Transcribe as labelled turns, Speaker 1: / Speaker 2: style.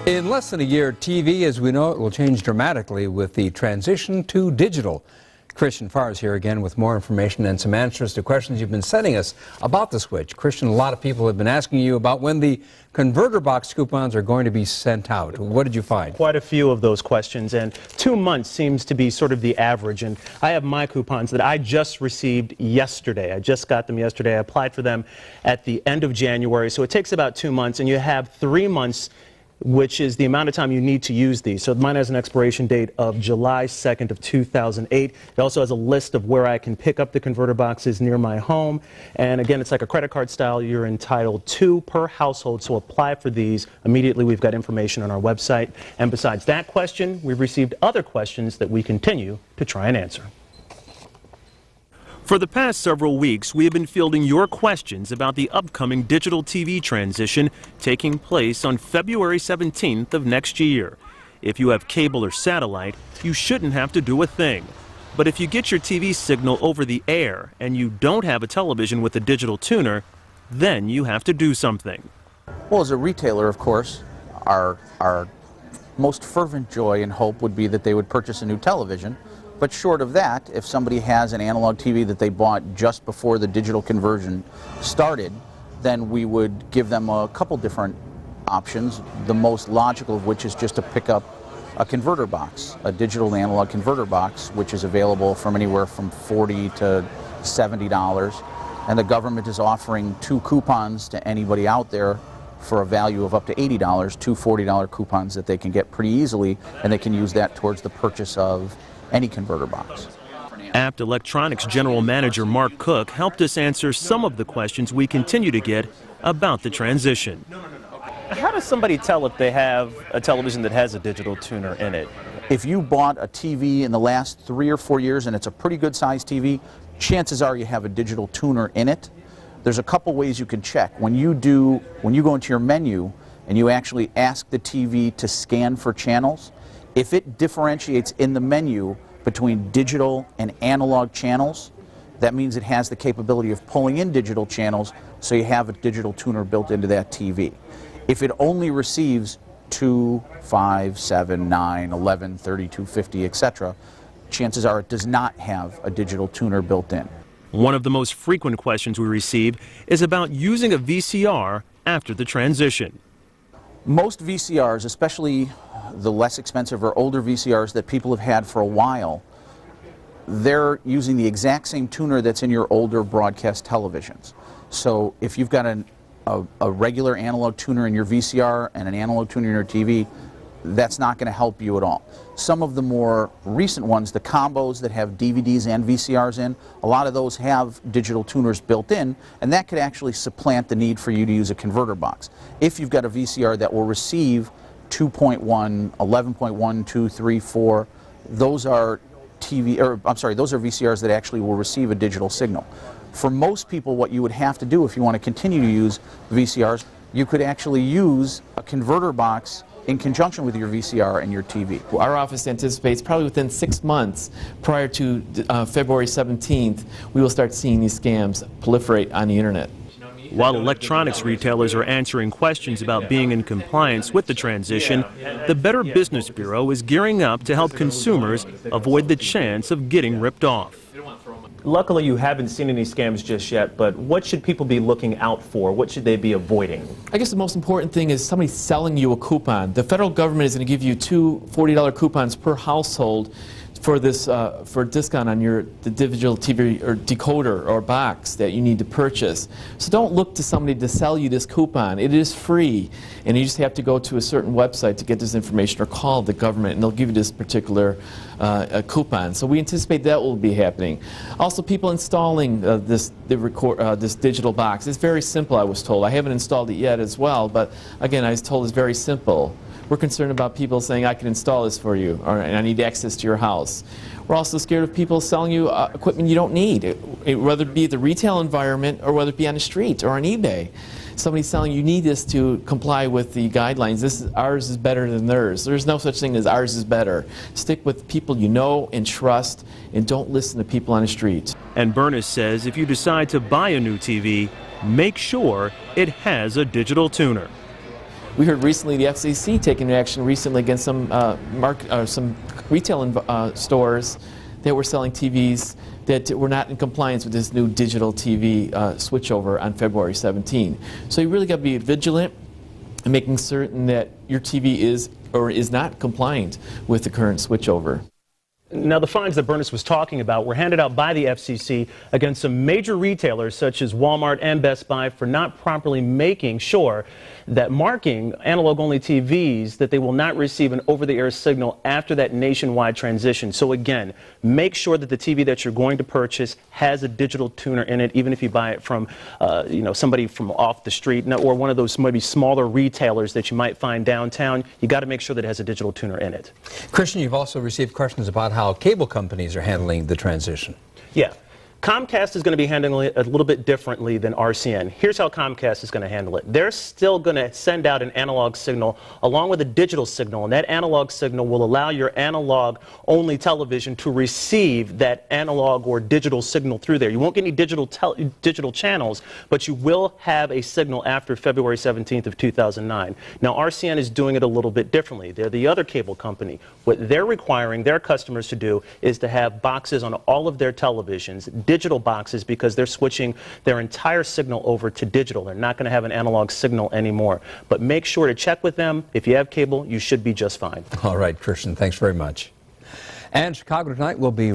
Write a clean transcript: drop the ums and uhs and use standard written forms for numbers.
Speaker 1: In less than a year, TV as we know it will change dramatically with the transition to digital. Christian Farr is here again with more information and some answers to questions you've been sending us about the switch. Christian, a lot of people have been asking you about when the converter box coupons are going to be sent out. What did you find?
Speaker 2: Quite a few of those questions, and 2 months seems to be sort of the average. And I have my coupons that I just received yesterday. I just got them yesterday. I applied for them at the end of January, so it takes about 2 months, and you have 3 months, which is the amount of time you need to use these. So mine has an expiration date of July 2nd of 2008. It also has a list of where I can pick up the converter boxes near my home. And again, it's like a credit card style. You're entitled 2 per household, so apply for these immediately. We've got information on our website. And besides that question, we've received other questions that we continue to try and answer.
Speaker 3: For the past several weeks, we have been fielding your questions about the upcoming digital TV transition taking place on February 17th of next year. If you have cable or satellite, you shouldn't have to do a thing. But if you get your TV signal over the air and you don't have a television with a digital tuner, then you have to do something.
Speaker 4: Well, as a retailer, of course, our most fervent joy and hope would be that they would purchase a new television. But short of that, if somebody has an analog TV that they bought just before the digital conversion started, then we would give them a couple different options, the most logical of which is just to pick up a converter box, a digital to analog converter box, which is available from anywhere from $40 to $70. And the government is offering 2 coupons to anybody out there for a value of up to $80, 2 $40 coupons that they can get pretty easily, and they can use that towards the purchase of any converter box.
Speaker 3: Apt Electronics General Manager Mark Cook helped us answer some of the questions we continue to get about the transition.
Speaker 2: How does somebody tell if they have a television that has a digital tuner in it?
Speaker 4: If you bought a TV in the last 3 or 4 years and it's a pretty good sized TV, chances are you have a digital tuner in it. There's a couple ways you can check. When you go into your menu and you actually ask the TV to scan for channels, if it differentiates in the menu between digital and analog channels, that means it has the capability of pulling in digital channels, so you have a digital tuner built into that TV. If it only receives 2, 5, 7, 9, 11, 32, 50, etc., chances are it does not have a digital tuner built in.
Speaker 3: One of the most frequent questions we receive is about using a VCR after the transition.
Speaker 4: Most VCRs, especially the less expensive or older VCRs that people have had for a while, they're using the exact same tuner that's in your older broadcast televisions. So if you've got a regular analog tuner in your VCR and an analog tuner in your TV, that's not going to help you at all. Some of the more recent ones, the combos that have DVDs and VCRs in, a lot of those have digital tuners built in, and that could actually supplant the need for you to use a converter box. If you've got a VCR that will receive 2.1, 11.1, 2, 3, 4, those are those are VCRs that actually will receive a digital signal. For most people, what you would have to do if you want to continue to use VCRs, you could actually use a converter box in conjunction with your VCR and your TV.
Speaker 5: Our office anticipates probably within 6 months prior to February 17th, we will start seeing these scams proliferate on the internet.
Speaker 3: While electronics retailers are answering questions about being in compliance with the transition, the Better Business Bureau is gearing up to help consumers avoid the chance of getting ripped off.
Speaker 2: Luckily, you haven't seen any scams just yet, but what should people be looking out for? What should they be avoiding?
Speaker 5: I guess the most important thing is somebody selling you a coupon. The federal government is going to give you 2 $40 coupons per household for this for a discount on the digital TV or decoder or box that you need to purchase. So don't look to somebody to sell you this coupon. It is free, and you just have to go to a certain website to get this information or call the government, and they'll give you this particular coupon. So we anticipate that will be happening. Also, people installing this digital box. It's very simple, I was told. I haven't installed it yet as well, but again, I was told it's very simple. We're concerned about people saying, I can install this for you, or I need access to your house. We're also scared of people selling you equipment you don't need, whether it be the retail environment or whether it be on the street or on eBay. Somebody selling you need this to comply with the guidelines. Ours is better than theirs. There's no such thing as ours is better. Stick with people you know and trust, and don't listen to people on the street.
Speaker 3: And Bernice says if you decide to buy a new TV, make sure it has a digital tuner.
Speaker 5: We heard recently the FCC taking action recently against some some retail stores that were selling TVs that were not in compliance with this new digital TV switchover on February 17. So you really got to be vigilant and making certain that your TV is or is not compliant with the current switchover.
Speaker 2: Now, the fines that Bernice was talking about were handed out by the FCC against some major retailers such as Walmart and Best Buy for not properly making sure that marking analog-only TVs that they will not receive an over-the-air signal after that nationwide transition. So again, make sure that the TV that you're going to purchase has a digital tuner in it, even if you buy it from somebody from off the street or one of those maybe smaller retailers that you might find downtown. You got to make sure that it has a digital tuner in it.
Speaker 1: Christian, you've also received questions about how cable companies are handling the transition.
Speaker 2: Yeah. Comcast is going to be handling it a little bit differently than RCN. Here's how Comcast is going to handle it. They're still going to send out an analog signal along with a digital signal, and that analog signal will allow your analog-only television to receive that analog or digital signal through there. You won't get any digital channels, but you will have a signal after February 17th of 2009. Now, RCN is doing it a little bit differently. They're the other cable company. What they're requiring their customers to do is to have boxes on all of their televisions, digital boxes, because they're switching their entire signal over to digital. They're not going to have an analog signal anymore. But make sure to check with them. If you have cable, you should be just fine.
Speaker 1: All right, Christian, thanks very much. And Chicago Tonight will be